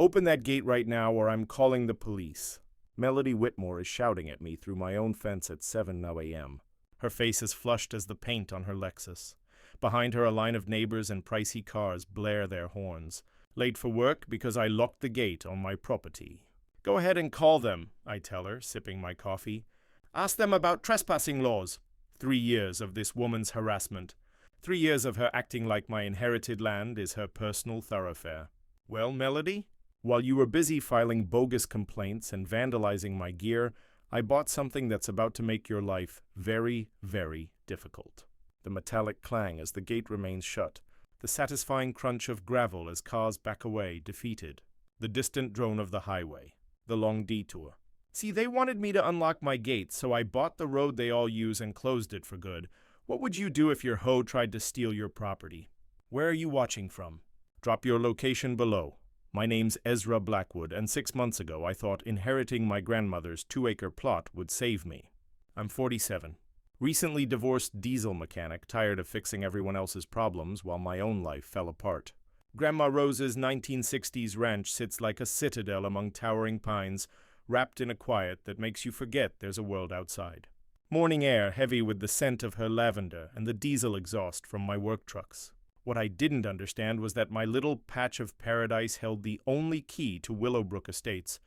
Open that gate right now or I'm calling the police. Melody Whitmore is shouting at me through my own fence at 7 a.m. Her face is flushed as the paint on her Lexus. Behind her, a line of neighbors and pricey cars blare their horns. Late for work because I locked the gate on my property. Go ahead and call them, I tell her, sipping my coffee. Ask them about trespassing laws. 3 years of this woman's harassment. 3 years of her acting like my inherited land is her personal thoroughfare. Well, Melody? While you were busy filing bogus complaints and vandalizing my gear, I bought something that's about to make your life very, very difficult. The metallic clang as the gate remains shut. The satisfying crunch of gravel as cars back away, defeated. The distant drone of the highway. The long detour. See, they wanted me to unlock my gate, so I bought the road they all use and closed it for good. What would you do if your hoe tried to steal your property? Where are you watching from? Drop your location below. My name's Ezra Blackwood, and 6 months ago I thought inheriting my grandmother's 2-acre plot would save me. I'm 47. Recently divorced diesel mechanic, tired of fixing everyone else's problems while my own life fell apart. Grandma Rose's 1960s ranch sits like a citadel among towering pines, wrapped in a quiet that makes you forget there's a world outside. Morning air heavy with the scent of her lavender and the diesel exhaust from my work trucks. What I didn't understand was that my little patch of paradise held the only key to Willowbrook Estates,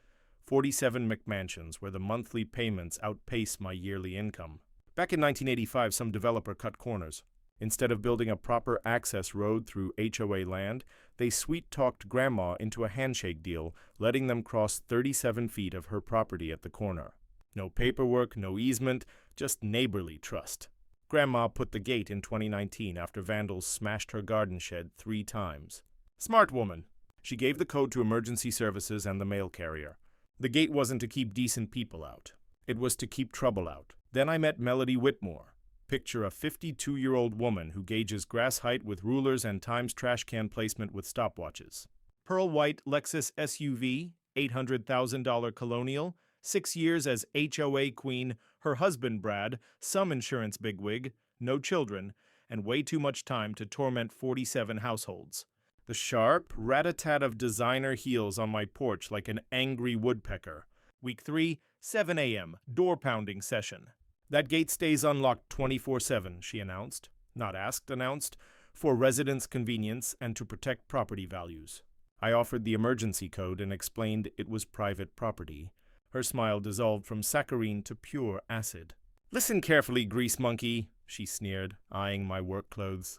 47 McMansions, where the monthly payments outpace my yearly income. Back in 1985, some developer cut corners. Instead of building a proper access road through HOA land, they sweet-talked Grandma into a handshake deal, letting them cross 37 feet of her property at the corner. No paperwork, no easement, just neighborly trust. Grandma put the gate in 2019 after vandals smashed her garden shed 3 times. Smart woman. She gave the code to emergency services and the mail carrier. The gate wasn't to keep decent people out. It was to keep trouble out. Then I met Melody Whitmore. Picture a 52-year-old woman who gauges grass height with rulers and times trash can placement with stopwatches. Pearl white Lexus SUV, $800,000 Colonial, 6 years as HOA queen, her husband Brad, some insurance bigwig, no children, and way too much time to torment 47 households. The sharp rat-a-tat of designer heels on my porch like an angry woodpecker. Week 3, 7 a.m., door-pounding session. That gate stays unlocked 24/7, she announced. Not asked, announced. For residents' convenience and to protect property values. I offered the emergency code and explained it was private property. Her smile dissolved from saccharine to pure acid. Listen carefully, grease monkey, she sneered, eyeing my work clothes.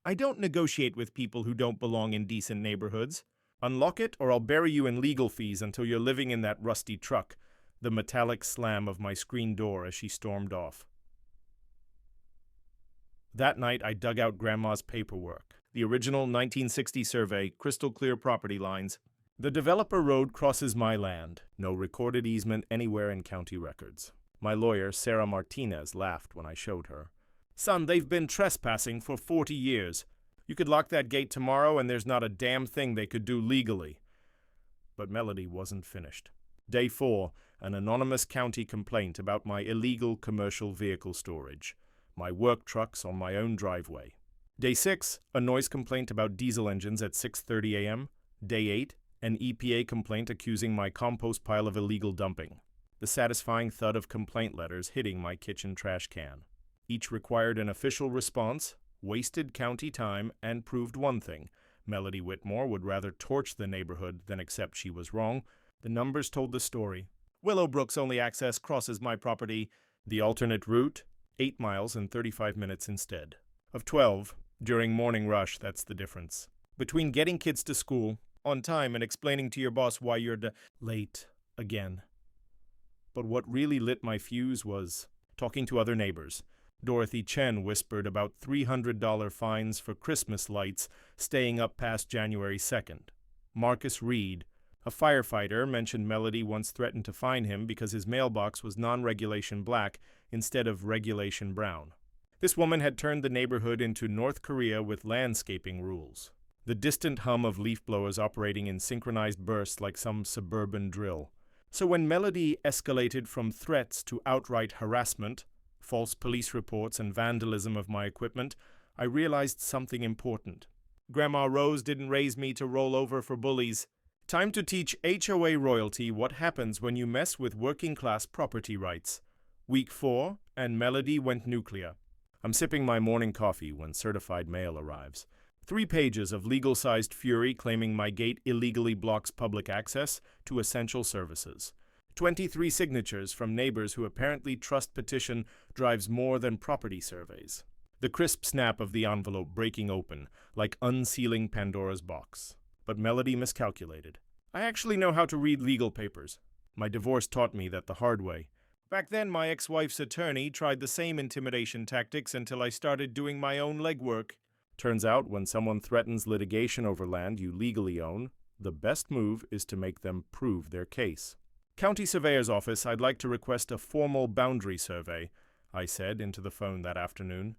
I don't negotiate with people who don't belong in decent neighborhoods. Unlock it or I'll bury you in legal fees until you're living in that rusty truck. The metallic slam of my screen door as she stormed off. That night, I dug out Grandma's paperwork. The original 1960 survey, crystal clear property lines. The developer road crosses my land. No recorded easement anywhere in county records. My lawyer, Sarah Martinez, laughed when I showed her. Son, they've been trespassing for 40 years. You could lock that gate tomorrow and there's not a damn thing they could do legally. But Melody wasn't finished. Day 4, an anonymous county complaint about my illegal commercial vehicle storage. My work trucks on my own driveway. Day 6, a noise complaint about diesel engines at 6:30 a.m. Day 8, an EPA complaint accusing my compost pile of illegal dumping. The satisfying thud of complaint letters hitting my kitchen trash can. Each required an official response, wasted county time, and proved one thing. Melody Whitmore would rather torch the neighborhood than accept she was wrong. The numbers told the story. Willowbrook's only access crosses my property. The alternate route, 8 miles and 35 minutes instead. Of 12, during morning rush, that's the difference. Between getting kids to school, on time, and explaining to your boss why you're late again. But what really lit my fuse was talking to other neighbors. Dorothy Chen whispered about $300 fines for Christmas lights staying up past January 2nd. Marcus Reed, a firefighter, mentioned Melody once threatened to fine him because his mailbox was non-regulation black instead of regulation brown. This woman had turned the neighborhood into North Korea with landscaping rules. The distant hum of leaf blowers operating in synchronized bursts like some suburban drill. So when Melody escalated from threats to outright harassment, false police reports and vandalism of my equipment, I realized something important. Grandma Rose didn't raise me to roll over for bullies. Time to teach HOA royalty what happens when you mess with working-class property rights. Week 4, and Melody went nuclear. I'm sipping my morning coffee when certified mail arrives. 3 pages of legal-sized fury claiming my gate illegally blocks public access to essential services. 23 signatures from neighbors who apparently trust petition drives more than property surveys. The crisp snap of the envelope breaking open, like unsealing Pandora's box. But Melody miscalculated. I actually know how to read legal papers. My divorce taught me that the hard way. Back then, my ex-wife's attorney tried the same intimidation tactics until I started doing my own legwork. Turns out, when someone threatens litigation over land you legally own, the best move is to make them prove their case. County Surveyor's Office, I'd like to request a formal boundary survey, I said into the phone that afternoon.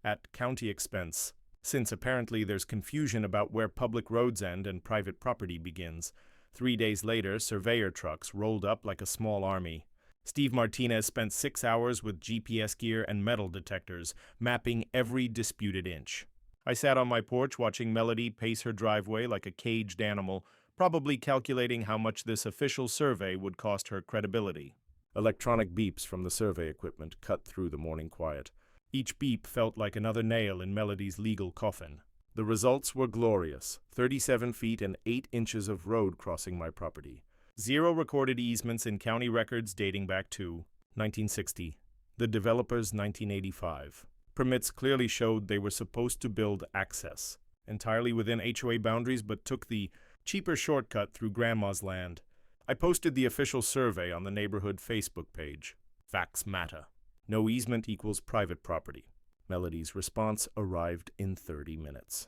At county expense, since apparently there's confusion about where public roads end and private property begins. 3 days later, surveyor trucks rolled up like a small army. Steve Martinez spent 6 hours with GPS gear and metal detectors, mapping every disputed inch. I sat on my porch watching Melody pace her driveway like a caged animal, probably calculating how much this official survey would cost her credibility. Electronic beeps from the survey equipment cut through the morning quiet. Each beep felt like another nail in Melody's legal coffin. The results were glorious. 37 feet and 8 inches of road crossing my property. 0 recorded easements in county records dating back to 1960. The developers 1985. Permits clearly showed they were supposed to build access, entirely within HOA boundaries, but took the cheaper shortcut through Grandma's land. I posted the official survey on the neighborhood Facebook page. Facts matter. No easement equals private property. Melody's response arrived in 30 minutes.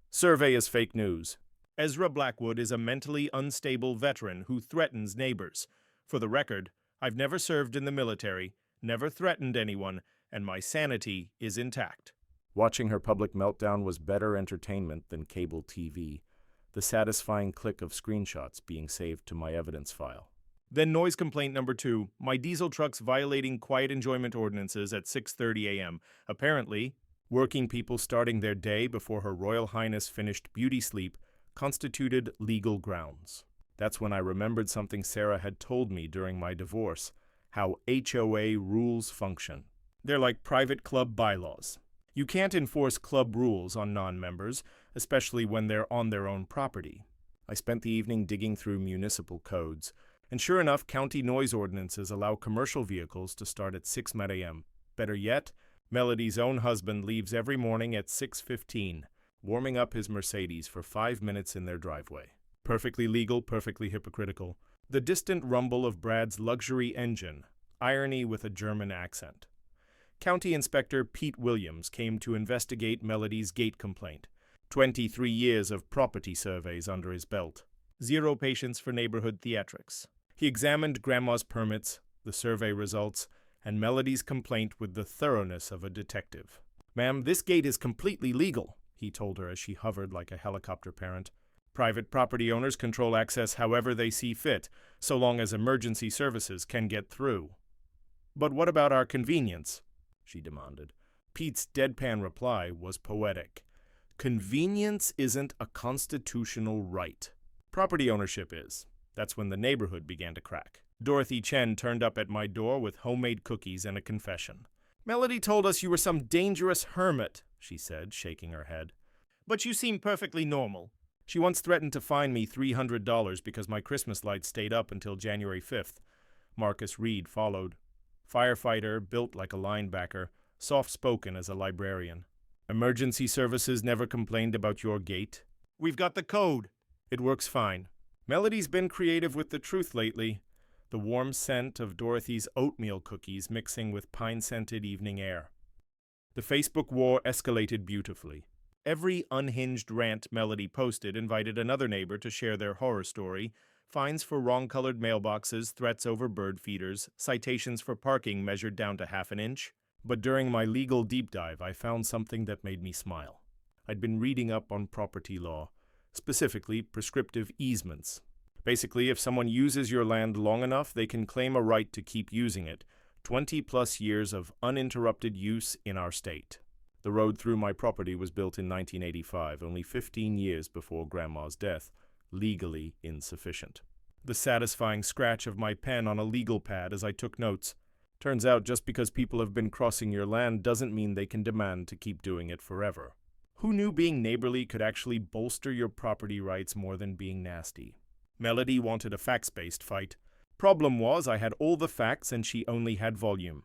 Survey is fake news. Ezra Blackwood is a mentally unstable veteran who threatens neighbors. For the record, I've never served in the military, never threatened anyone, and my sanity is intact. Watching her public meltdown was better entertainment than cable TV. The satisfying click of screenshots being saved to my evidence file. Then noise complaint number 2, my diesel trucks violating quiet enjoyment ordinances at 6:30 a.m. Apparently, working people starting their day before Her Royal Highness finished beauty sleep constituted legal grounds. That's when I remembered something Sarah had told me during my divorce, how HOA rules function. They're like private club bylaws. You can't enforce club rules on non-members, especially when they're on their own property. I spent the evening digging through municipal codes. And sure enough, county noise ordinances allow commercial vehicles to start at 6 a.m. Better yet, Melody's own husband leaves every morning at 6:15, warming up his Mercedes for 5 minutes in their driveway. Perfectly legal, perfectly hypocritical. The distant rumble of Brad's luxury engine, irony with a German accent. County Inspector Pete Williams came to investigate Melody's gate complaint. 23 years of property surveys under his belt. 0 patience for neighborhood theatrics. He examined Grandma's permits, the survey results, and Melody's complaint with the thoroughness of a detective. "Ma'am, this gate is completely legal," he told her as she hovered like a helicopter parent. "Private property owners control access however they see fit, so long as emergency services can get through." "But what about our convenience?" she demanded. Pete's deadpan reply was poetic. "Convenience isn't a constitutional right. Property ownership is." That's when the neighborhood began to crack. Dorothy Chen turned up at my door with homemade cookies and a confession. "Melody told us you were some dangerous hermit," she said, shaking her head. "But you seem perfectly normal. She once threatened to fine me $300 because my Christmas lights stayed up until January 5th. Marcus Reed followed. Firefighter, built like a linebacker, soft-spoken as a librarian. "Emergency services never complained about your gate." "We've got the code." "It works fine." Melody's been creative with the truth lately. The warm scent of Dorothy's oatmeal cookies mixing with pine-scented evening air. The Facebook war escalated beautifully. Every unhinged rant Melody posted invited another neighbor to share their horror story. Fines for wrong-colored mailboxes, threats over bird feeders, citations for parking measured down to half an inch. But during my legal deep dive, I found something that made me smile. I'd been reading up on property law, specifically prescriptive easements. Basically, if someone uses your land long enough, they can claim a right to keep using it. 20-plus years of uninterrupted use in our state. The road through my property was built in 1985, only 15 years before Grandma's death. legally insufficient. The satisfying scratch of my pen on a legal pad as I took notes. Turns out just because people have been crossing your land doesn't mean they can demand to keep doing it forever. Who knew being neighborly could actually bolster your property rights more than being nasty? Melody wanted a facts-based fight. Problem was, I had all the facts and she only had volume.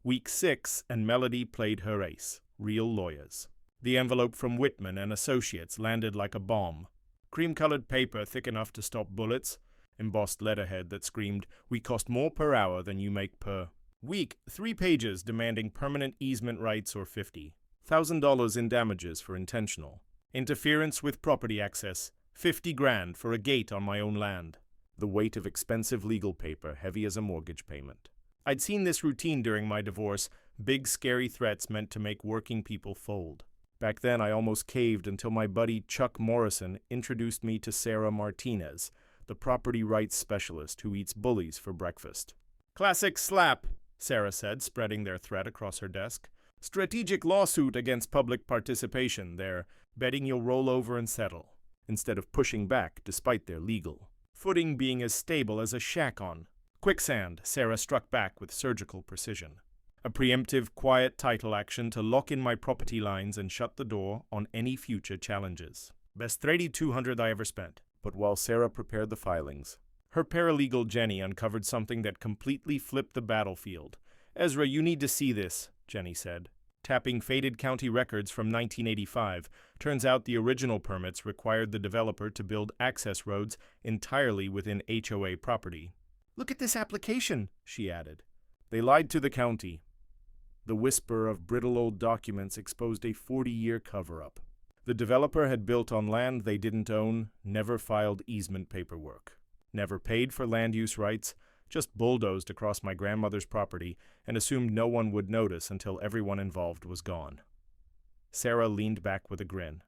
Week 6, and Melody played her ace. Real lawyers. The envelope from Whitman and Associates landed like a bomb. Cream-colored paper thick enough to stop bullets. Embossed letterhead that screamed, "We cost more per hour than you make per week." 3 pages demanding permanent easement rights or $50,000 in damages for intentional interference with property access. 50 grand for a gate on my own land. The weight of expensive legal paper heavy as a mortgage payment. I'd seen this routine during my divorce, big scary threats meant to make working people fold. Back then I almost caved until my buddy Chuck Morrison introduced me to Sarah Martinez, the property rights specialist who eats bullies for breakfast. "Classic slap," Sarah said, spreading their threat across her desk. "Strategic lawsuit against public participation. They're betting you'll roll over and settle, instead of pushing back despite their legal footing being as stable as a shack on quicksand." Sarah struck back with surgical precision. A preemptive, quiet title action to lock in my property lines and shut the door on any future challenges. Best $3,200 I ever spent. But while Sarah prepared the filings, her paralegal Jenny uncovered something that completely flipped the battlefield. "Ezra, you need to see this," Jenny said. Tapping faded county records from 1985, turns out the original permits required the developer to build access roads entirely within HOA property. "Look at this application," she added. They lied to the county. The whisper of brittle old documents exposed a 40-year cover-up. The developer had built on land they didn't own, never filed easement paperwork, never paid for land use rights, just bulldozed across my grandmother's property and assumed no one would notice until everyone involved was gone. Sarah leaned back with a grin.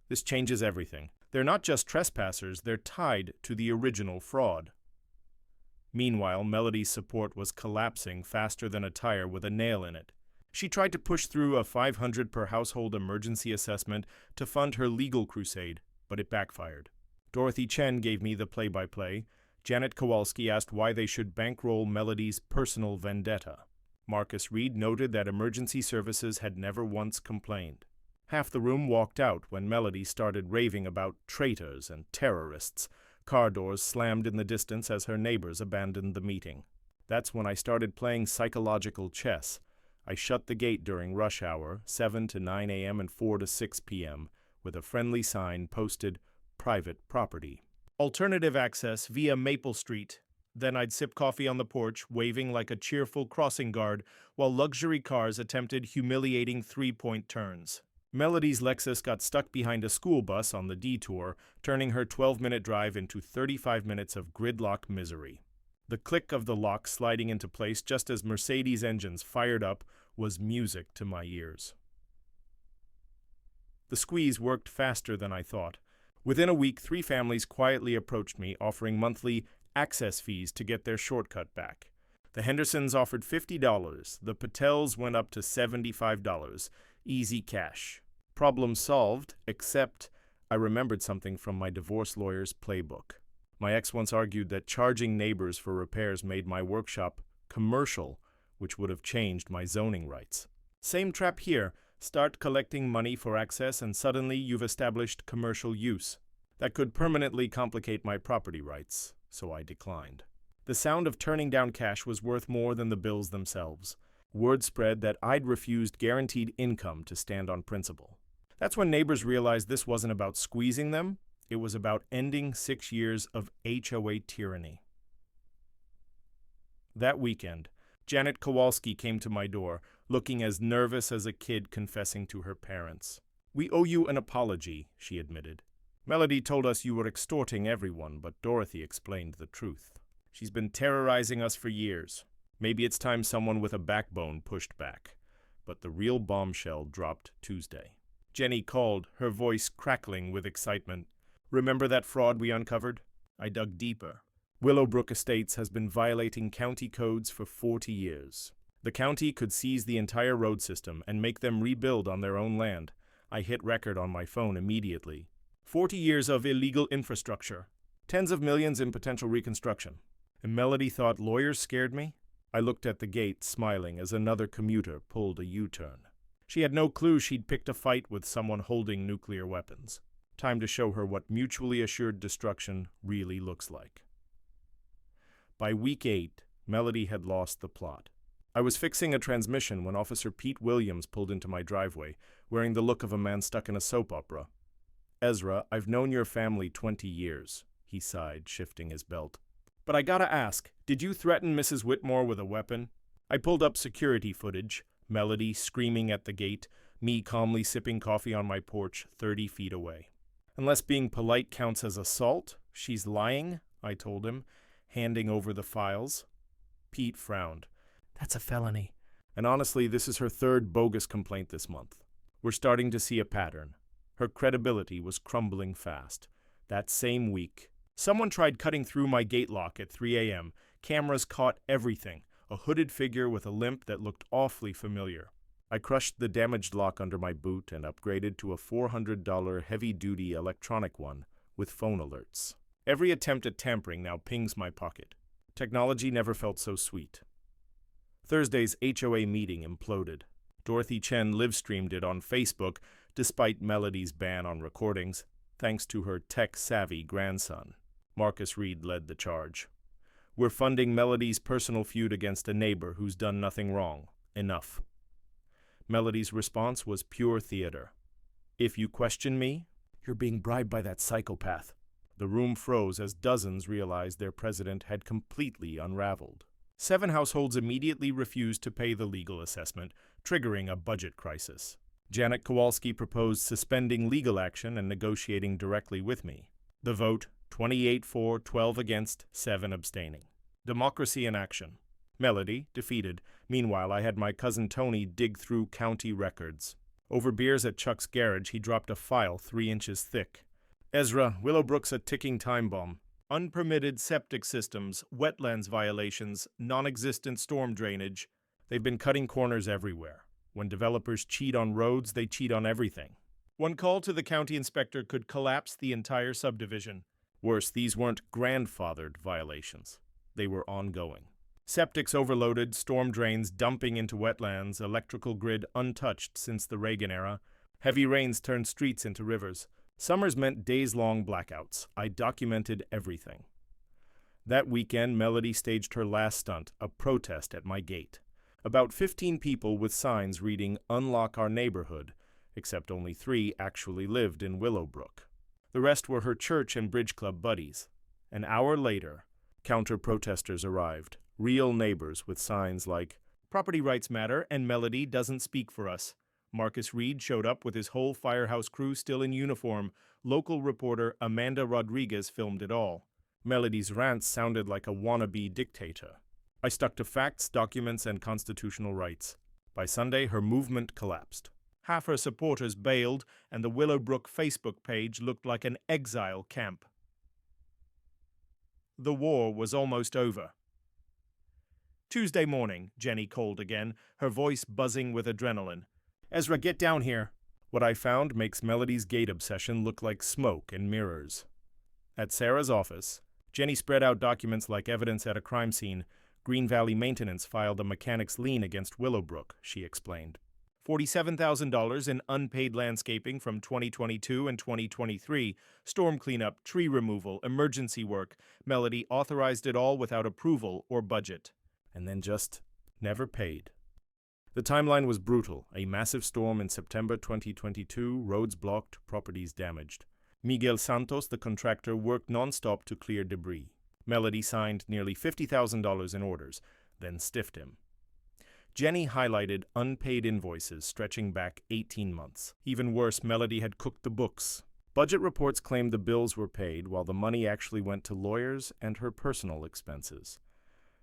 "This changes everything. They're not just trespassers, they're tied to the original fraud." Meanwhile, Melody's support was collapsing faster than a tire with a nail in it. She tried to push through a $500 per household emergency assessment to fund her legal crusade, but it backfired. Dorothy Chen gave me the play-by-play. Janet Kowalski asked why they should bankroll Melody's personal vendetta. Marcus Reed noted that emergency services had never once complained. Half the room walked out when Melody started raving about traitors and terrorists. Car doors slammed in the distance as her neighbors abandoned the meeting. That's when I started playing psychological chess. I shut the gate during rush hour, 7 to 9 a.m. and 4 to 6 p.m., with a friendly sign posted, "Private Property. Alternative access via Maple Street." Then I'd sip coffee on the porch, waving like a cheerful crossing guard, while luxury cars attempted humiliating 3-point turns. Melody's Lexus got stuck behind a school bus on the detour, turning her 12-minute drive into 35 minutes of gridlock misery. The click of the lock sliding into place just as Mercedes' engines fired up was music to my ears. The squeeze worked faster than I thought. Within a week, 3 families quietly approached me, offering monthly access fees to get their shortcut back. The Hendersons offered $50. The Patels went up to $75. Easy cash. Problem solved, except I remembered something from my divorce lawyer's playbook. My ex once argued that charging neighbors for repairs made my workshop commercial, which would have changed my zoning rights. Same trap here. Start collecting money for access and suddenly you've established commercial use. That could permanently complicate my property rights, so I declined. The sound of turning down cash was worth more than the bills themselves. Word spread that I'd refused guaranteed income to stand on principle. That's when neighbors realized this wasn't about squeezing them. It was about ending 6 years of HOA tyranny. That weekend, Janet Kowalski came to my door, looking as nervous as a kid confessing to her parents. "We owe you an apology," she admitted. "Melody told us you were extorting everyone, but Dorothy explained the truth. She's been terrorizing us for years. Maybe it's time someone with a backbone pushed back." But the real bombshell dropped Tuesday. Jenny called, her voice crackling with excitement. "Remember that fraud we uncovered?" I dug deeper. Willowbrook Estates has been violating county codes for 40 years. The county could seize the entire road system and make them rebuild on their own land. I hit record on my phone immediately. 40 years of illegal infrastructure. Tens of millions in potential reconstruction. And Melody thought lawyers scared me? I looked at the gate, smiling, as another commuter pulled a U-turn. She had no clue she'd picked a fight with someone holding nuclear weapons. Time to show her what mutually assured destruction really looks like. By week 8, Melody had lost the plot. I was fixing a transmission when Officer Pete Williams pulled into my driveway, wearing the look of a man stuck in a soap opera. "Ezra, I've known your family 20 years, he sighed, shifting his belt. "But I gotta ask, did you threaten Mrs. Whitmore with a weapon?" I pulled up security footage, Melody screaming at the gate, me calmly sipping coffee on my porch 30 feet away. "Unless being polite counts as assault, she's lying," I told him, handing over the files. Pete frowned. "That's a felony." And honestly, this is her third bogus complaint this month. We're starting to see a pattern. Her credibility was crumbling fast. That same week, someone tried cutting through my gate lock at 3 a.m. Cameras caught everything, a hooded figure with a limp that looked awfully familiar. I crushed the damaged lock under my boot and upgraded to a $400 heavy-duty electronic one with phone alerts. Every attempt at tampering now pings my pocket. Technology never felt so sweet. Thursday's HOA meeting imploded. Dorothy Chen live-streamed it on Facebook, despite Melody's ban on recordings, thanks to her tech-savvy grandson. Marcus Reed led the charge. "We're funding Melody's personal feud against a neighbor who's done nothing wrong. Enough." Melody's response was pure theater. "If you question me, you're being bribed by that psychopath." The room froze as dozens realized their president had completely unraveled. 7 households immediately refused to pay the legal assessment, triggering a budget crisis. Janet Kowalski proposed suspending legal action and negotiating directly with me. The vote, 28 for, 12 against, 7 abstaining. Democracy in action. Melody, defeated. Meanwhile, I had my cousin Tony dig through county records. Over beers at Chuck's garage, he dropped a file 3 inches thick. "Ezra, Willowbrook's a ticking time bomb. Unpermitted septic systems, wetlands violations, non-existent storm drainage. They've been cutting corners everywhere. When developers cheat on roads, they cheat on everything. One call to the county inspector could collapse the entire subdivision. Worse, these weren't grandfathered violations. They were ongoing. Septics overloaded, storm drains dumping into wetlands, electrical grid untouched since the Reagan era. Heavy rains turned streets into rivers. Summers meant days-long blackouts. I documented everything. That weekend, Melody staged her last stunt, a protest at my gate. About 15 people with signs reading "Unlock Our Neighborhood," except only 3 actually lived in Willowbrook. The rest were her church and bridge club buddies. An hour later, counter-protesters arrived, real neighbors with signs like, "Property rights matter and Melody doesn't speak for us." Marcus Reed showed up with his whole firehouse crew still in uniform. Local reporter Amanda Rodriguez filmed it all. Melody's rants sounded like a wannabe dictator. I stuck to facts, documents, and constitutional rights. By Sunday, her movement collapsed. Half her supporters bailed, and the Willowbrook Facebook page looked like an exile camp. The war was almost over. Tuesday morning, Jenny called again, her voice buzzing with adrenaline. "Ezra, get down here." What I found makes Melody's gate obsession look like smoke and mirrors. At Sarah's office, Jenny spread out documents like evidence at a crime scene. Green Valley Maintenance filed a mechanic's lien against Willowbrook, she explained. $47,000 in unpaid landscaping from 2022 and 2023, storm cleanup, tree removal, emergency work. Melody authorized it all without approval or budget. And then just never paid. The timeline was brutal. A massive storm in September 2022, roads blocked, properties damaged. Miguel Santos, the contractor, worked nonstop to clear debris. Melody signed nearly $50,000 in orders, then stiffed him. Jenny highlighted unpaid invoices stretching back 18 months. Even worse, Melody had cooked the books. Budget reports claimed the bills were paid, while the money actually went to lawyers and her personal expenses.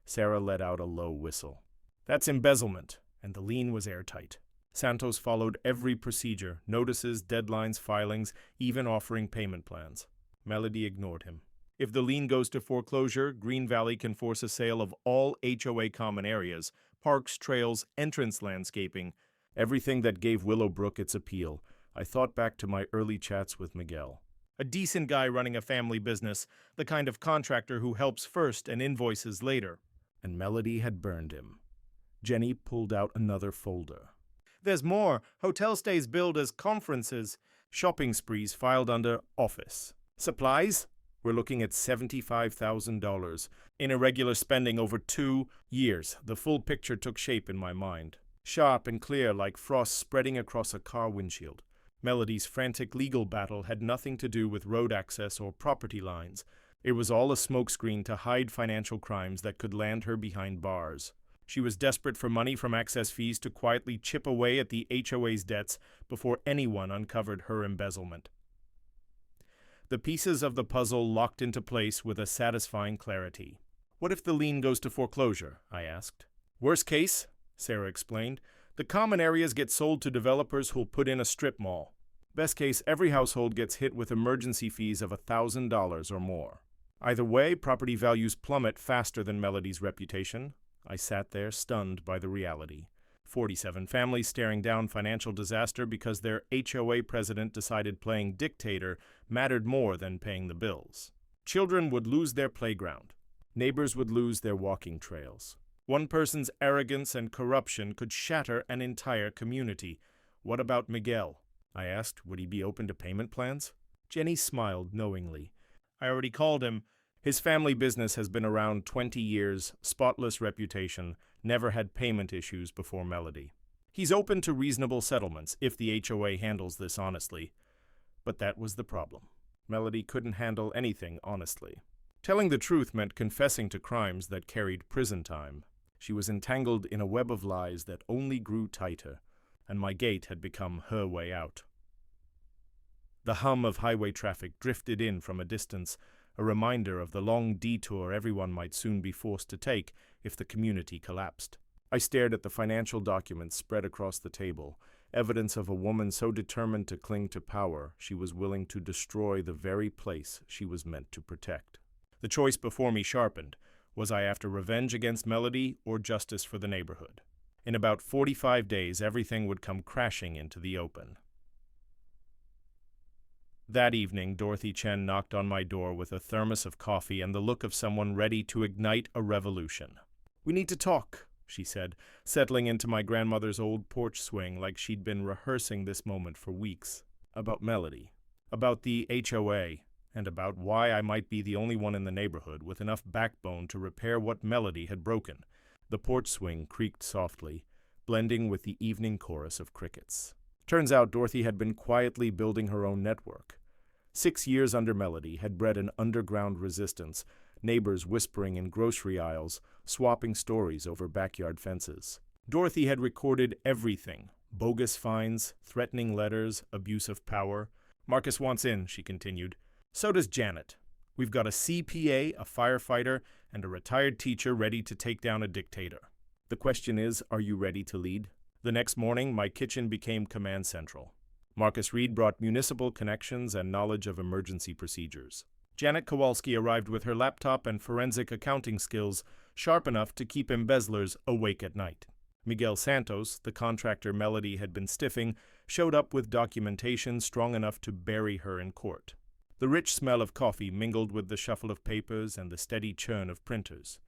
Sarah let out a low whistle. "That's embezzlement," and the lien was airtight. Santos followed every procedure, notices, deadlines, filings, even offering payment plans. Melody ignored him. If the lien goes to foreclosure, Green Valley can force a sale of all HOA common areas, parks, trails, entrance landscaping, everything that gave Willowbrook its appeal. I thought back to my early chats with Miguel. A decent guy running a family business, the kind of contractor who helps first and invoices later. And Melody had burned him. Jenny pulled out another folder. There's more. Hotel stays billed as conferences. Shopping sprees filed under office. Supplies? We're looking at $75,000. In irregular spending over 2 years. The full picture took shape in my mind. Sharp and clear like frost spreading across a car windshield. Melody's frantic legal battle had nothing to do with road access or property lines. It was all a smokescreen to hide financial crimes that could land her behind bars. She was desperate for money from access fees to quietly chip away at the HOA's debts before anyone uncovered her embezzlement. The pieces of the puzzle locked into place with a satisfying clarity. What if the lien goes to foreclosure? I asked. Worst case, Sarah explained, the common areas get sold to developers who'll put in a strip mall. Best case, every household gets hit with emergency fees of $1,000 or more. Either way, property values plummet faster than Melody's reputation. I sat there, stunned by the reality. 47 families staring down financial disaster because their HOA president decided playing dictator mattered more than paying the bills. Children would lose their playground. Neighbors would lose their walking trails. One person's arrogance and corruption could shatter an entire community. What about Miguel? I asked. Would he be open to payment plans? Jenny smiled knowingly. I already called him. His family business has been around 20 years, spotless reputation, never had payment issues before Melody. He's open to reasonable settlements if the HOA handles this honestly. But that was the problem. Melody couldn't handle anything honestly. Telling the truth meant confessing to crimes that carried prison time. She was entangled in a web of lies that only grew tighter, and my gate had become her way out. The hum of highway traffic drifted in from a distance, a reminder of the long detour everyone might soon be forced to take if the community collapsed. I stared at the financial documents spread across the table, evidence of a woman so determined to cling to power she was willing to destroy the very place she was meant to protect. The choice before me sharpened. Was I after revenge against Melody or justice for the neighborhood? In about 45 days, everything would come crashing into the open. That evening, Dorothy Chen knocked on my door with a thermos of coffee and the look of someone ready to ignite a revolution. We need to talk, she said, settling into my grandmother's old porch swing like she'd been rehearsing this moment for weeks. About Melody, about the HOA, and about why I might be the only one in the neighborhood with enough backbone to repair what Melody had broken. The porch swing creaked softly, blending with the evening chorus of crickets. Turns out Dorothy had been quietly building her own network. 6 years under Melody had bred an underground resistance, neighbors whispering in grocery aisles, swapping stories over backyard fences. Dorothy had recorded everything: bogus fines, threatening letters, abuse of power. Marcus wants in, she continued. So does Janet. We've got a CPA, a firefighter, and a retired teacher ready to take down a dictator. The question is, are you ready to lead? The next morning, my kitchen became command central. Marcus Reed brought municipal connections and knowledge of emergency procedures. Janet Kowalski arrived with her laptop and forensic accounting skills, sharp enough to keep embezzlers awake at night. Miguel Santos, the contractor Melody had been stiffing, showed up with documentation strong enough to bury her in court. The rich smell of coffee mingled with the shuffle of papers and the steady churn of printers.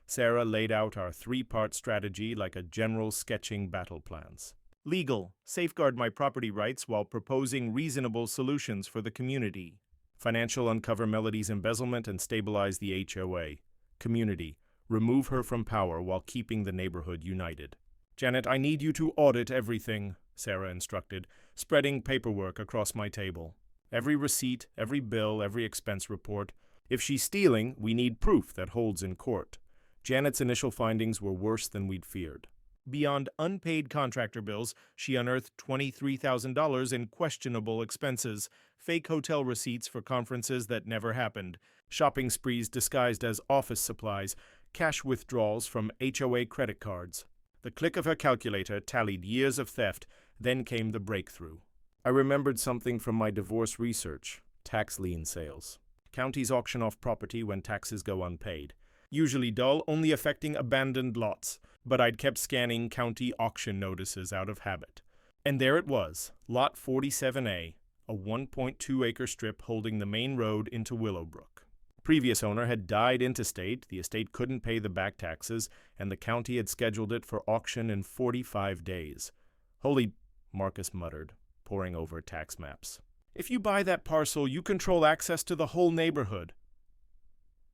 Sarah laid out our 3-part strategy like a general sketching battle plans. Legal, safeguard my property rights while proposing reasonable solutions for the community. Financial, uncover Melody's embezzlement and stabilize the HOA. Community, remove her from power while keeping the neighborhood united. Janet, I need you to audit everything, Sarah instructed, spreading paperwork across my table. Every receipt, every bill, every expense report. If she's stealing, we need proof that holds in court. Janet's initial findings were worse than we'd feared. Beyond unpaid contractor bills, she unearthed $23,000 in questionable expenses, fake hotel receipts for conferences that never happened, shopping sprees disguised as office supplies, cash withdrawals from HOA credit cards. The click of her calculator tallied years of theft, then came the breakthrough. I remembered something from my divorce research: tax lien sales. Counties auction off property when taxes go unpaid. Usually dull, only affecting abandoned lots, but I'd kept scanning county auction notices out of habit. And there it was, Lot 47A, a 1.2-acre strip holding the main road into Willowbrook. Previous owner had died intestate, the estate couldn't pay the back taxes, and the county had scheduled it for auction in 45 days. Holy, Marcus muttered, poring over tax maps. If you buy that parcel, you control access to the whole neighborhood.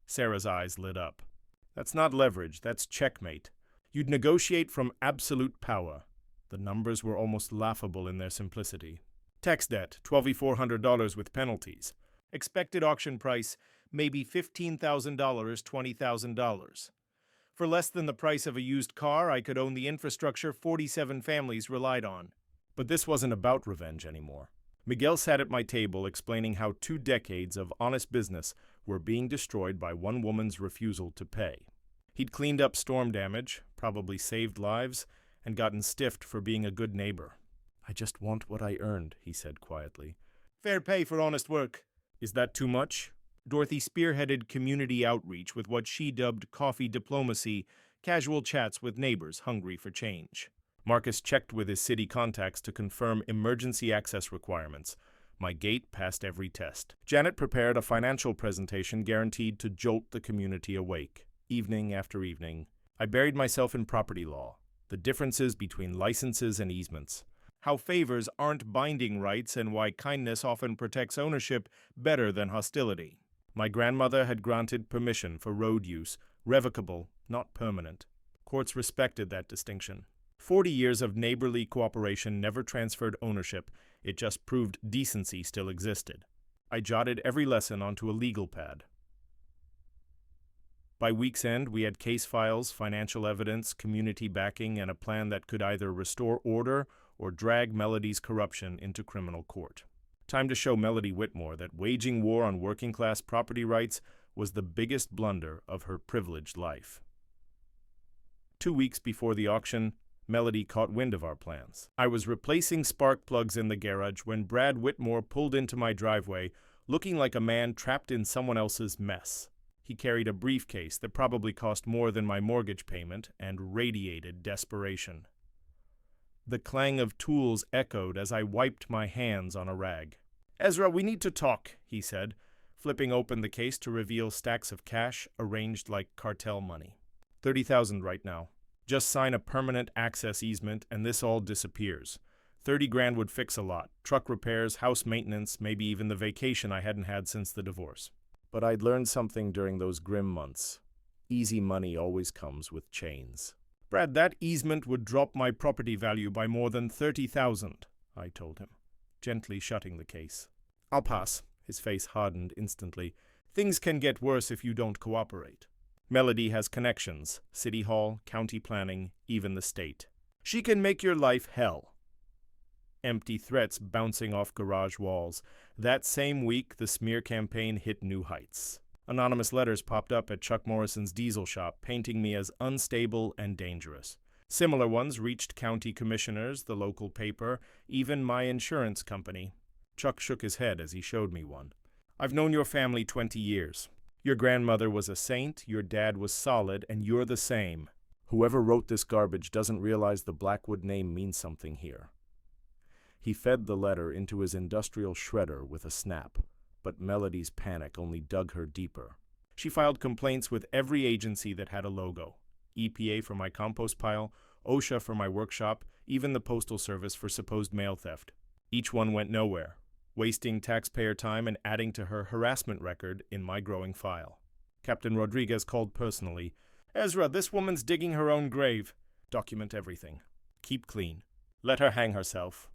Sarah's eyes lit up. That's not leverage, that's checkmate. You'd negotiate from absolute power. The numbers were almost laughable in their simplicity. Tax debt, $2,400 with penalties. Expected auction price, maybe $15,000, $20,000. For less than the price of a used car, I could own the infrastructure 47 families relied on. But this wasn't about revenge anymore. Miguel sat at my table explaining how 2 decades of honest business were being destroyed by one woman's refusal to pay. He'd cleaned up storm damage, probably saved lives, and gotten stiffed for being a good neighbor. I just want what I earned, he said quietly. Fair pay for honest work. Is that too much? Dorothy spearheaded community outreach with what she dubbed coffee diplomacy, casual chats with neighbors hungry for change. Marcus checked with his city contacts to confirm emergency access requirements. My gate passed every test. Janet prepared a financial presentation guaranteed to jolt the community awake. Evening after evening, I buried myself in property law, the differences between licenses and easements, how favors aren't binding rights, and why kindness often protects ownership better than hostility. My grandmother had granted permission for road use, revocable, not permanent. Courts respected that distinction. 40 years of neighborly cooperation never transferred ownership, it just proved decency still existed. I jotted every lesson onto a legal pad. By week's end, we had case files, financial evidence, community backing, and a plan that could either restore order or drag Melody's corruption into criminal court. Time to show Melody Whitmore that waging war on working-class property rights was the biggest blunder of her privileged life. 2 weeks before the auction, Melody caught wind of our plans. I was replacing spark plugs in the garage when Brad Whitmore pulled into my driveway, looking like a man trapped in someone else's mess. He carried a briefcase that probably cost more than my mortgage payment and radiated desperation. The clang of tools echoed as I wiped my hands on a rag. "Ezra, we need to talk," he said, flipping open the case to reveal stacks of cash arranged like cartel money. $30,000 right now. Just sign a permanent access easement and this all disappears. 30 grand would fix a lot. Truck repairs, house maintenance, maybe even the vacation I hadn't had since the divorce. But I'd learned something during those grim months. Easy money always comes with chains. "Brad, that easement would drop my property value by more than $30,000, I told him, gently shutting the case. "I'll pass." His face hardened instantly. "Things can get worse if you don't cooperate. Melody has connections, city hall, county planning, even the state. She can make your life hell." Empty threats bouncing off garage walls. That same week, the smear campaign hit new heights. Anonymous letters popped up at Chuck Morrison's diesel shop, painting me as unstable and dangerous. Similar ones reached county commissioners, the local paper, even my insurance company. Chuck shook his head as he showed me one. "I've known your family 20 years. Your grandmother was a saint, your dad was solid, and you're the same. Whoever wrote this garbage doesn't realize the Blackwood name means something here." He fed the letter into his industrial shredder with a snap, but Melody's panic only dug her deeper. She filed complaints with every agency that had a logo. EPA for my compost pile, OSHA for my workshop, even the Postal Service for supposed mail theft. Each one went nowhere, wasting taxpayer time and adding to her harassment record in my growing file. Captain Rodriguez called personally. "Ezra, this woman's digging her own grave. Document everything. Keep clean. Let her hang herself."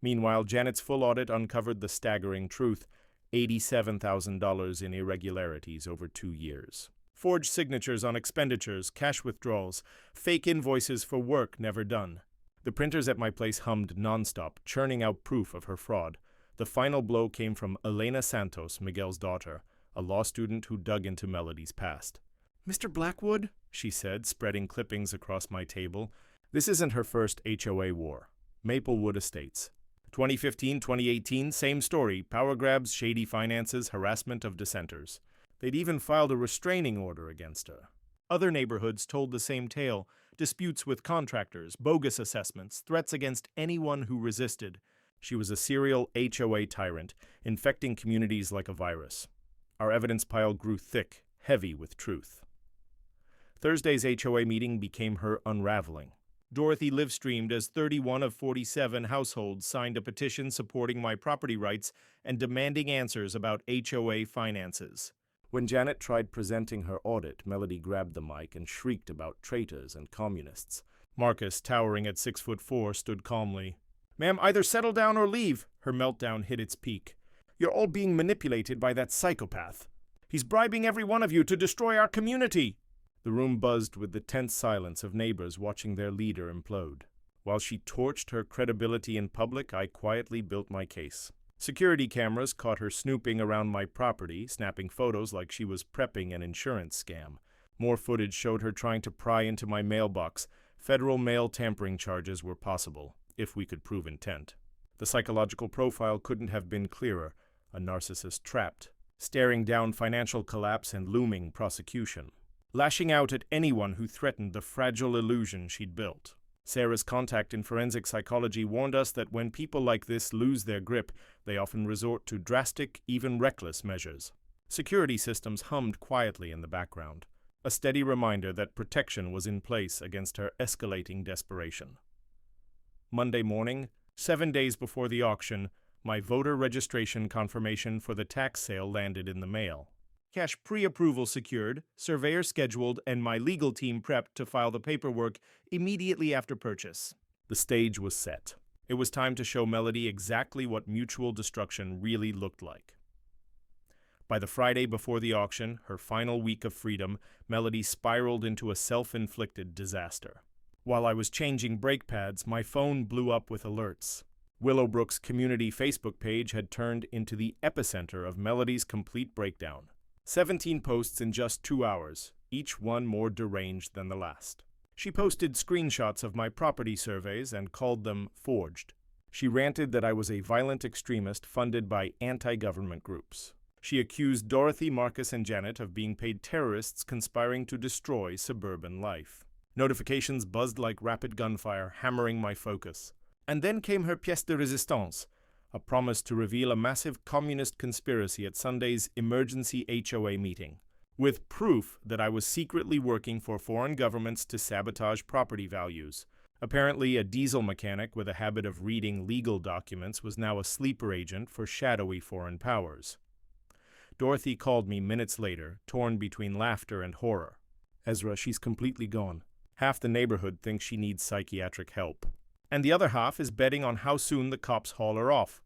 Meanwhile, Janet's full audit uncovered the staggering truth: $87,000 in irregularities over 2 years. Forged signatures on expenditures, cash withdrawals, fake invoices for work never done. The printers at my place hummed nonstop, churning out proof of her fraud. The final blow came from Elena Santos, Miguel's daughter, a law student who dug into Melody's past. "Mr. Blackwood," she said, spreading clippings across my table. This isn't her first HOA war. Maplewood Estates. 2015, 2018, same story. Power grabs, shady finances, harassment of dissenters. They'd even filed a restraining order against her. Other neighborhoods told the same tale. Disputes with contractors, bogus assessments, threats against anyone who resisted. She was a serial HOA tyrant, infecting communities like a virus. Our evidence pile grew thick, heavy with truth. Thursday's HOA meeting became her unraveling. Dorothy live-streamed as 31 of 47 households signed a petition supporting my property rights and demanding answers about HOA finances. When Janet tried presenting her audit, Melody grabbed the mic and shrieked about traitors and communists. Marcus, towering at 6'4", stood calmly. "Ma'am, either settle down or leave." Her meltdown hit its peak. "You're all being manipulated by that psychopath. He's bribing every one of you to destroy our community." The room buzzed with the tense silence of neighbors watching their leader implode. While she torched her credibility in public, I quietly built my case. Security cameras caught her snooping around my property, snapping photos like she was prepping an insurance scam. More footage showed her trying to pry into my mailbox. Federal mail tampering charges were possible, if we could prove intent. The psychological profile couldn't have been clearer. A narcissist trapped, staring down financial collapse and looming prosecution, lashing out at anyone who threatened the fragile illusion she'd built. Sarah's contact in forensic psychology warned us that when people like this lose their grip, they often resort to drastic, even reckless measures. Security systems hummed quietly in the background, a steady reminder that protection was in place against her escalating desperation. Monday morning, 7 days before the auction, my voter registration confirmation for the tax sale landed in the mail. Cash pre-approval secured, surveyor scheduled, and my legal team prepped to file the paperwork immediately after purchase. The stage was set. It was time to show Melody exactly what mutual destruction really looked like. By the Friday before the auction, her final week of freedom, Melody spiraled into a self-inflicted disaster. While I was changing brake pads, my phone blew up with alerts. Willowbrook's community Facebook page had turned into the epicenter of Melody's complete breakdown. 17 posts in just 2 hours, each one more deranged than the last. She posted screenshots of my property surveys and called them forged. She ranted that I was a violent extremist funded by anti-government groups. She accused Dorothy, Marcus, and Janet of being paid terrorists conspiring to destroy suburban life. Notifications buzzed like rapid gunfire, hammering my focus. And then came her pièce de résistance, a promise to reveal a massive communist conspiracy at Sunday's emergency HOA meeting, with proof that I was secretly working for foreign governments to sabotage property values. Apparently, a diesel mechanic with a habit of reading legal documents was now a sleeper agent for shadowy foreign powers. Dorothy called me minutes later, torn between laughter and horror. "Ezra, she's completely gone. Half the neighborhood thinks she needs psychiatric help. And the other half is betting on how soon the cops haul her off."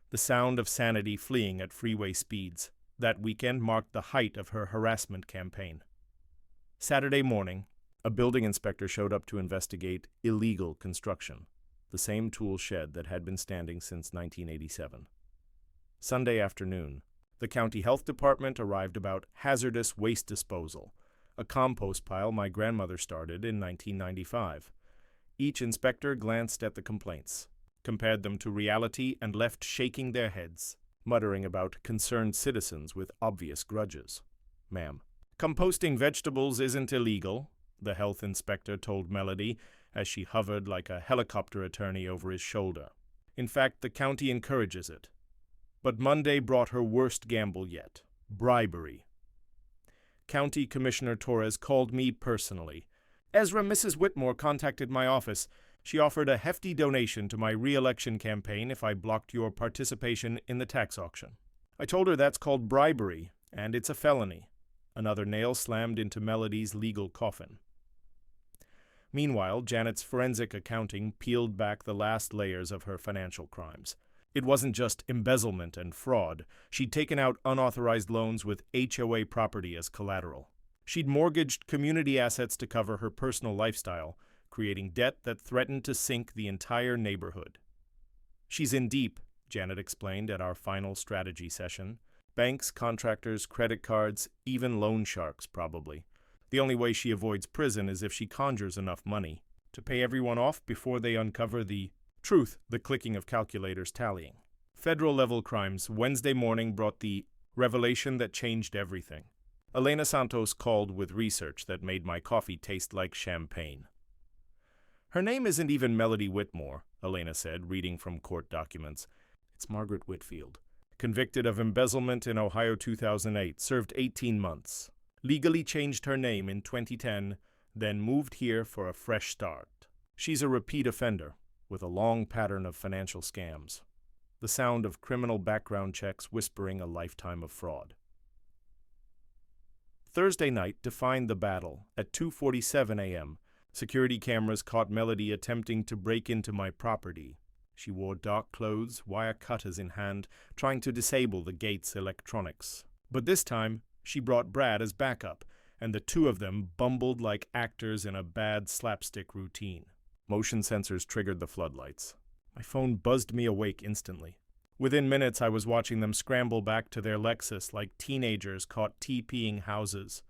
The sound of sanity fleeing at freeway speeds. That weekend marked the height of her harassment campaign. Saturday morning, a building inspector showed up to investigate illegal construction, the same tool shed that had been standing since 1987. Sunday afternoon, the county health department arrived about hazardous waste disposal, a compost pile my grandmother started in 1995. Each inspector glanced at the complaints, compared them to reality, and left shaking their heads, muttering about concerned citizens with obvious grudges. "Ma'am, composting vegetables isn't illegal," the health inspector told Melody as she hovered like a helicopter attorney over his shoulder. "In fact, the county encourages it." But Monday brought her worst gamble yet: bribery. County Commissioner Torres called me personally. "Ezra, Mrs. Whitmore contacted my office. She offered a hefty donation to my re-election campaign if I blocked your participation in the tax auction." I told her that's called bribery, and it's a felony. Another nail slammed into Melody's legal coffin. Meanwhile, Janet's forensic accounting peeled back the last layers of her financial crimes. It wasn't just embezzlement and fraud. She'd taken out unauthorized loans with HOA property as collateral. She'd mortgaged community assets to cover her personal lifestyle, creating debt that threatened to sink the entire neighborhood. "She's in deep," Janet explained at our final strategy session. "Banks, contractors, credit cards, even loan sharks, probably. The only way she avoids prison is if she conjures enough money to pay everyone off before they uncover the truth," the clicking of calculators tallying. Federal-level crimes Wednesday morning brought the revelation that changed everything. Elena Santos called with research that made my coffee taste like champagne. Her name isn't even Melody Whitmore, Elena said, reading from court documents. It's Margaret Whitfield. Convicted of embezzlement in Ohio 2008, served 18 months. Legally changed her name in 2010, then moved here for a fresh start. She's a repeat offender, with a long pattern of financial scams. The sound of criminal background checks whispering a lifetime of fraud. Thursday night defined the battle. At 2:47 a.m., security cameras caught Melody attempting to break into my property. She wore dark clothes, wire cutters in hand, trying to disable the gate's electronics. But this time, she brought Brad as backup, and the two of them bumbled like actors in a bad slapstick routine. Motion sensors triggered the floodlights. My phone buzzed me awake instantly. Within minutes, I was watching them scramble back to their Lexus like teenagers caught TPing houses.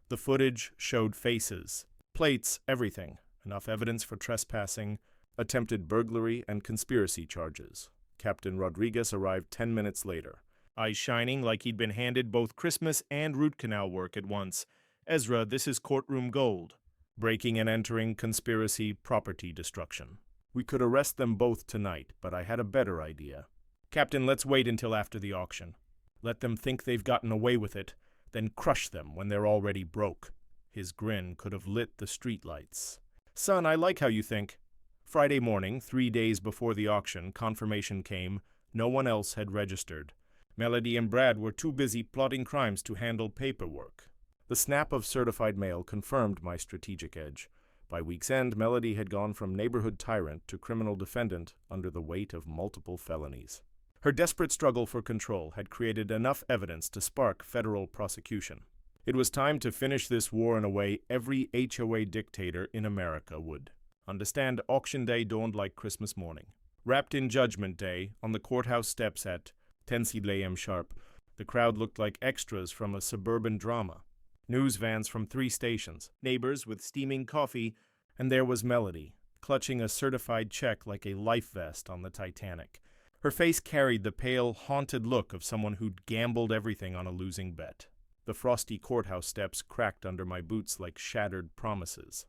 The footage showed faces, plates, everything. Enough evidence for trespassing, attempted burglary, and conspiracy charges. Captain Rodriguez arrived 10 minutes later, eyes shining like he'd been handed both Christmas and root canal work at once. Ezra, this is courtroom gold. Breaking and entering, conspiracy, property destruction. We could arrest them both tonight, but I had a better idea. Captain, let's wait until after the auction. Let them think they've gotten away with it, then crush them when they're already broke. His grin could have lit the streetlights. Son, I like how you think. Friday morning, 3 days before the auction, confirmation came. No one else had registered. Melody and Brad were too busy plotting crimes to handle paperwork. The snap of certified mail confirmed my strategic edge. By week's end, Melody had gone from neighborhood tyrant to criminal defendant under the weight of multiple felonies. Her desperate struggle for control had created enough evidence to spark federal prosecution. It was time to finish this war in a way every HOA dictator in America would. Understand, auction day dawned like Christmas morning. Wrapped in Judgment Day, on the courthouse steps at 10 a.m. sharp, the crowd looked like extras from a suburban drama. News vans from 3 stations, neighbors with steaming coffee, and there was Melody, clutching a certified check like a life vest on the Titanic. Her face carried the pale, haunted look of someone who'd gambled everything on a losing bet. The frosty courthouse steps cracked under my boots like shattered promises.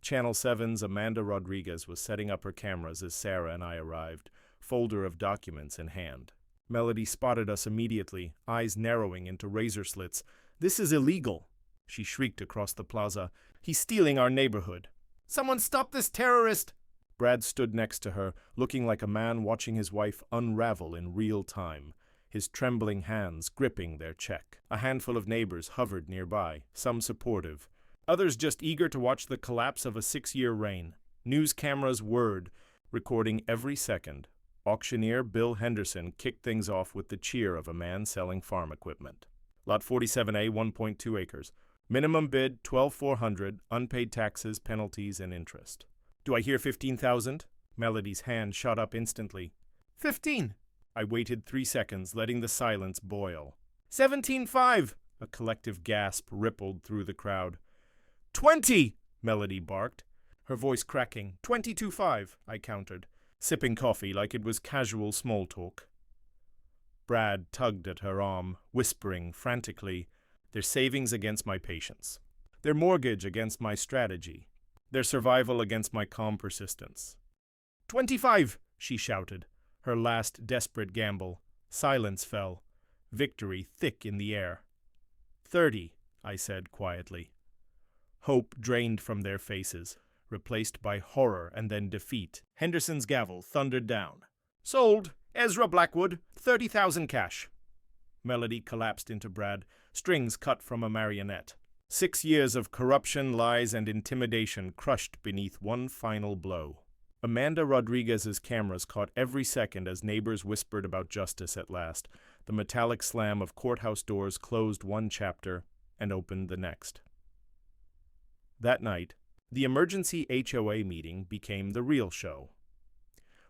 Channel 7's Amanda Rodriguez was setting up her cameras as Sarah and I arrived, folder of documents in hand. Melody spotted us immediately, eyes narrowing into razor slits. "This is illegal," she shrieked across the plaza. "He's stealing our neighborhood." "Someone stop this terrorist!" Brad stood next to her, looking like a man watching his wife unravel in real time, his trembling hands gripping their check. A handful of neighbors hovered nearby, some supportive, others just eager to watch the collapse of a 6-year reign. News cameras whirred, recording every second. Auctioneer Bill Henderson kicked things off with the cheer of a man selling farm equipment. Lot 47A, 1.2 acres. Minimum bid, $12,400, unpaid taxes, penalties, and interest. "Do I hear 15,000? Melody's hand shot up instantly. 15! I waited 3 seconds, letting the silence boil. 17.5! A collective gasp rippled through the crowd. 20! Melody barked, her voice cracking. 22.5, I countered, sipping coffee like it was casual small talk. Brad tugged at her arm, whispering frantically, "Their savings against my patience. Their mortgage against my strategy. Their survival against my calm persistence." 25, she shouted, her last desperate gamble. Silence fell, victory thick in the air. 30, I said quietly. Hope drained from their faces, replaced by horror and then defeat. Henderson's gavel thundered down. "Sold! Ezra Blackwood, 30,000 cash." Melody collapsed into Brad, strings cut from a marionette. 6 years of corruption, lies, and intimidation crushed beneath one final blow. Amanda Rodriguez's cameras caught every second as neighbors whispered about justice at last. The metallic slam of courthouse doors closed one chapter and opened the next. That night, the emergency HOA meeting became the real show.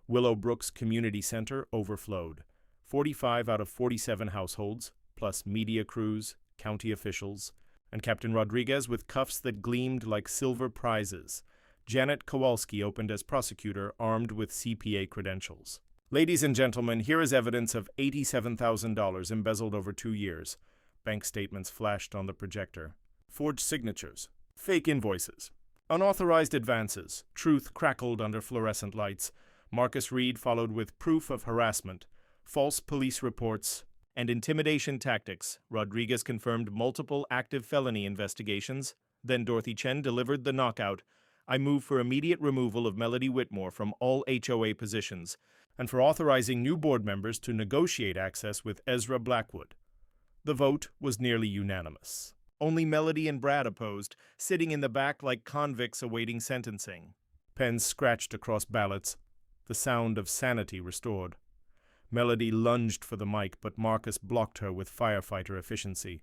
Willowbrook's community center overflowed. 45 out of 47 households, plus media crews, county officials, and Captain Rodriguez with cuffs that gleamed like silver prizes. Janet Kowalski opened as prosecutor, armed with CPA credentials. "Ladies and gentlemen, here is evidence of $87,000 embezzled over 2 years. Bank statements flashed on the projector. Forged signatures. Fake invoices. Unauthorized advances. Truth crackled under fluorescent lights. Marcus Reed followed with proof of harassment, false police reports, and intimidation tactics. Rodriguez confirmed multiple active felony investigations. Then Dorothy Chen delivered the knockout. I moved for immediate removal of Melody Whitmore from all HOA positions, and for authorizing new board members to negotiate access with Ezra Blackwood. The vote was nearly unanimous. Only Melody and Brad opposed, sitting in the back like convicts awaiting sentencing. Pens scratched across ballots, the sound of sanity restored. Melody lunged for the mic, but Marcus blocked her with firefighter efficiency.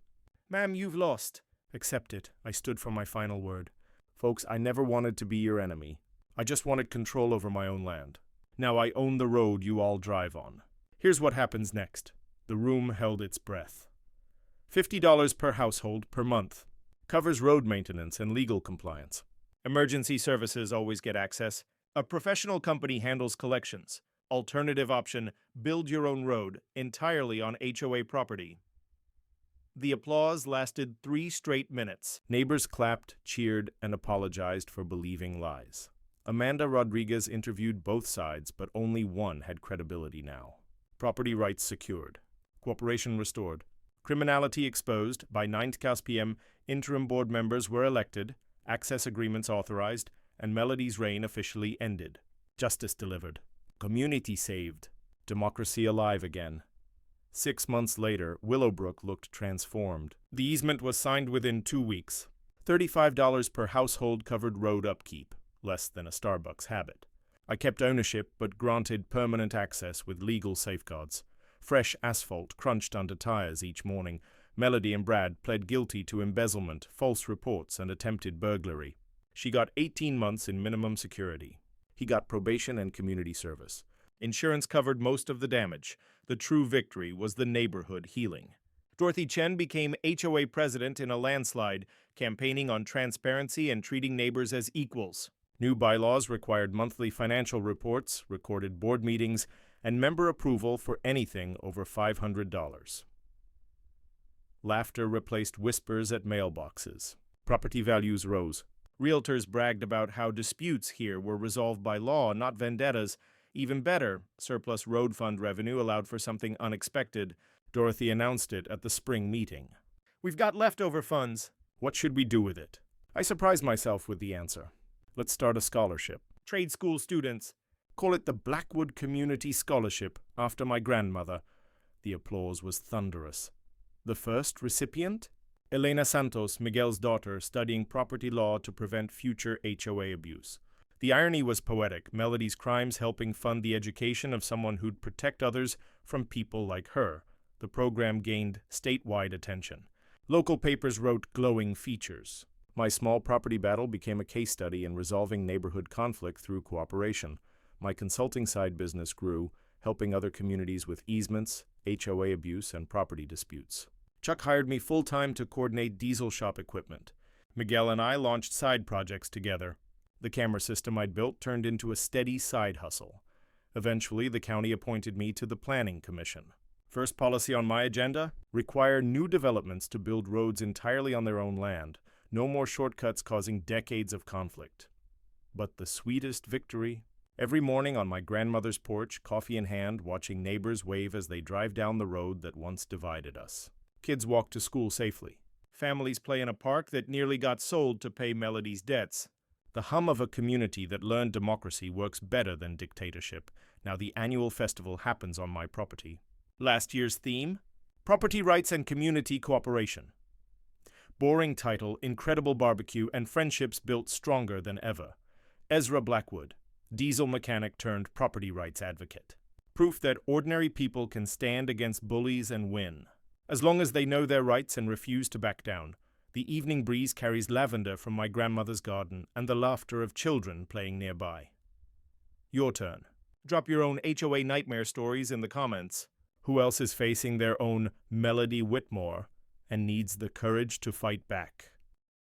"Ma'am, you've lost." "Accept it." I stood for my final word. "Folks, I never wanted to be your enemy. I just wanted control over my own land. Now I own the road you all drive on. Here's what happens next." The room held its breath. $50 per household per month. Covers road maintenance and legal compliance. Emergency services always get access. A professional company handles collections. Alternative option, build your own road, entirely on HOA property. The applause lasted 3 straight minutes. Neighbors clapped, cheered, and apologized for believing lies. Amanda Rodriguez interviewed both sides, but only one had credibility now. Property rights secured. Cooperation restored. Criminality exposed. By 9:00 p.m., interim board members were elected, access agreements authorized, and Melody's reign officially ended. Justice delivered. Community saved. Democracy alive again. 6 months later, Willowbrook looked transformed. The easement was signed within 2 weeks. $35 per household covered road upkeep, less than a Starbucks habit. I kept ownership but granted permanent access with legal safeguards. Fresh asphalt crunched under tires each morning. Melody and Brad pled guilty to embezzlement, false reports, and attempted burglary. She got 18 months in minimum security. He got probation and community service. Insurance covered most of the damage. The true victory was the neighborhood healing. Dorothy Chen became HOA president in a landslide, campaigning on transparency and treating neighbors as equals. New bylaws required monthly financial reports, recorded board meetings, and member approval for anything over $500. Laughter replaced whispers at mailboxes. Property values rose. Realtors bragged about how disputes here were resolved by law, not vendettas. Even better, surplus road fund revenue allowed for something unexpected. Dorothy announced it at the spring meeting. "We've got leftover funds. What should we do with it?" I surprised myself with the answer. "Let's start a scholarship. Trade school students. Call it the Blackwood Community Scholarship, after my grandmother." The applause was thunderous. The first recipient? Elena Santos, Miguel's daughter, studying property law to prevent future HOA abuse. The irony was poetic, Melody's crimes helping fund the education of someone who'd protect others from people like her. The program gained statewide attention. Local papers wrote glowing features. My small property battle became a case study in resolving neighborhood conflict through cooperation. My consulting side business grew, helping other communities with easements, HOA abuse, and property disputes. Chuck hired me full-time to coordinate diesel shop equipment. Miguel and I launched side projects together. The camera system I'd built turned into a steady side hustle. Eventually, the county appointed me to the Planning Commission. First policy on my agenda? Require new developments to build roads entirely on their own land. No more shortcuts causing decades of conflict. But the sweetest victory? Every morning on my grandmother's porch, coffee in hand, watching neighbors wave as they drive down the road that once divided us. Kids walk to school safely. Families play in a park that nearly got sold to pay Melody's debts. The hum of a community that learned democracy works better than dictatorship. Now the annual festival happens on my property. Last year's theme? Property rights and community cooperation. Boring title, incredible barbecue, and friendships built stronger than ever. Ezra Blackwood, diesel mechanic turned property rights advocate. Proof that ordinary people can stand against bullies and win. As long as they know their rights and refuse to back down. The evening breeze carries lavender from my grandmother's garden and the laughter of children playing nearby. Your turn. Drop your own HOA nightmare stories in the comments. Who else is facing their own Melody Whitmore and needs the courage to fight back?